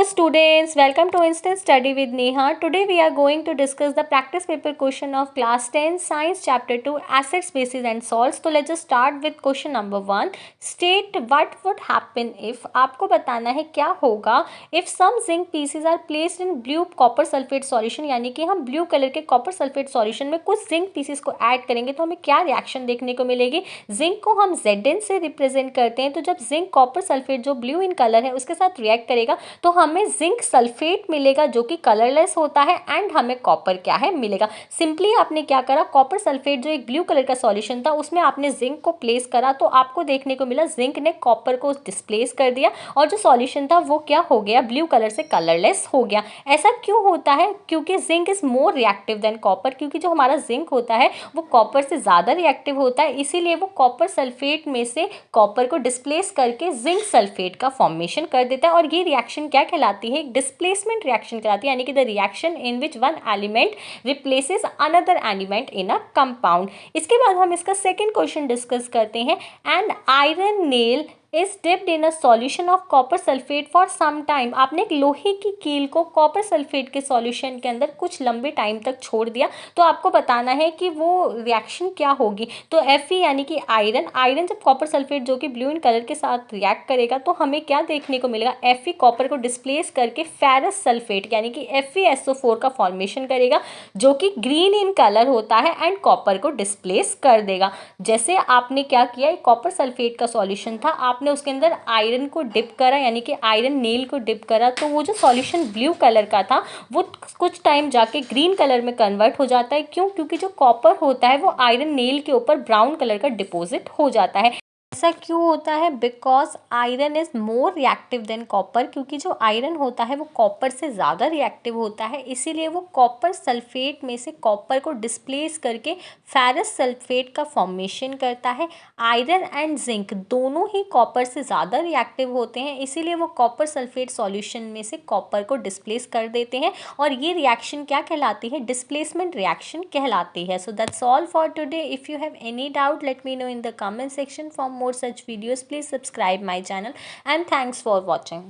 students, welcome to Instant Study with Neha. Today we are going to discuss the practice paper question of class 10 science chapter 2 acids, bases and salts. तो let's just start with question number 1. State what would happen if, आपको बताना है क्या होगा if some zinc pieces are placed in blue copper sulfate solution, यानी कि हम blue colour के कॉपर सल्फेट सॉल्यूशन में कुछ जिंक पीसेस को ऐड करेंगे तो हमें क्या रिएक्शन देखने को मिलेगी। जिंक को हम Zn से रिप्रेजेंट करते हैं, तो जब जिंक कॉपर सल्फेट जो ब्लू इन कलर है उसके साथ रिएक्ट करेगा तो हमें जिंक सल्फेट मिलेगा जो कि कलरलेस होता है एंड हमें कॉपर क्या है मिलेगा। सिंपली आपने क्या करा, कॉपर सल्फेट जो एक ब्लू कलर का सॉल्यूशन था उसमें आपने जिंक को प्लेस करा तो आपको देखने को मिला जिंक ने कॉपर को डिस्प्लेस कर दिया और जो सॉल्यूशन था वो क्या हो गया, ब्लू कलर से कलरलेस हो गया। ऐसा क्यों होता है? क्योंकि zinc is more reactive than copper, क्योंकि जो हमारा जिंक होता है वो कॉपर से ज़्यादा रिएक्टिव होता है, इसीलिए वो कॉपर सल्फेट में से कॉपर को डिस्प्लेस करके जिंक सल्फेट का फॉर्मेशन कर देता है। और ये रिएक्शन क्या कहलाती है? डिस्प्लेसमेंट रिएक्शन कहलाती है, यानी कि the reaction in which one element replaces another element in a compound. इसके बाद हम इसका सेकेंड क्वेश्चन डिस्कस करते हैं। And iron nail is dipped in a solution of copper sulphate for some time. आपने एक लोहे की कील को कॉपर सल्फेट के सॉल्यूशन के अंदर कुछ लंबे टाइम तक छोड़ दिया, तो आपको बताना है कि वो रिएक्शन क्या होगी। तो Fe यानी कि आयरन जब कॉपर सल्फेट जो कि ब्लू इन कलर के साथ रिएक्ट करेगा तो हमें क्या देखने को मिलेगा, Fe कॉपर को डिस्प्लेस करके फेरस सल्फेट यानी कि FeSO4 का फॉर्मेशन करेगा जो कि ग्रीन इन कलर होता है एंड कॉपर को डिस्प्लेस कर देगा। जैसे आपने क्या किया, एक कॉपर सल्फेट का सॉल्यूशन था, आपने उसके अंदर आयरन को डिप करा यानी कि आयरन नेल को डिप करा, तो वो जो सॉल्यूशन ब्लू कलर का था वो कुछ टाइम जाके ग्रीन कलर में कन्वर्ट हो जाता है। क्यों? क्योंकि जो कॉपर होता है वो आयरन नेल के ऊपर ब्राउन कलर का डिपॉजिट हो जाता है। ऐसा क्यों होता है? Because iron is more reactive than copper, क्योंकि जो आयरन होता है वो कॉपर से ज़्यादा रिएक्टिव होता है, इसीलिए वो कॉपर सल्फेट में से कॉपर को डिस्प्लेस करके फेरस सल्फेट का फॉर्मेशन करता है। आयरन एंड जिंक दोनों ही कॉपर से ज़्यादा रिएक्टिव होते हैं, इसीलिए वो कॉपर सल्फेट सॉल्यूशन में से कॉपर को डिस्प्लेस कर देते हैं और ये रिएक्शन क्या कहलाती है? डिस्प्लेसमेंट रिएक्शन कहलाती है। So that's all for today. If you have any doubt let me know in the comment section. For more such videos, please subscribe my channel and thanks for watching.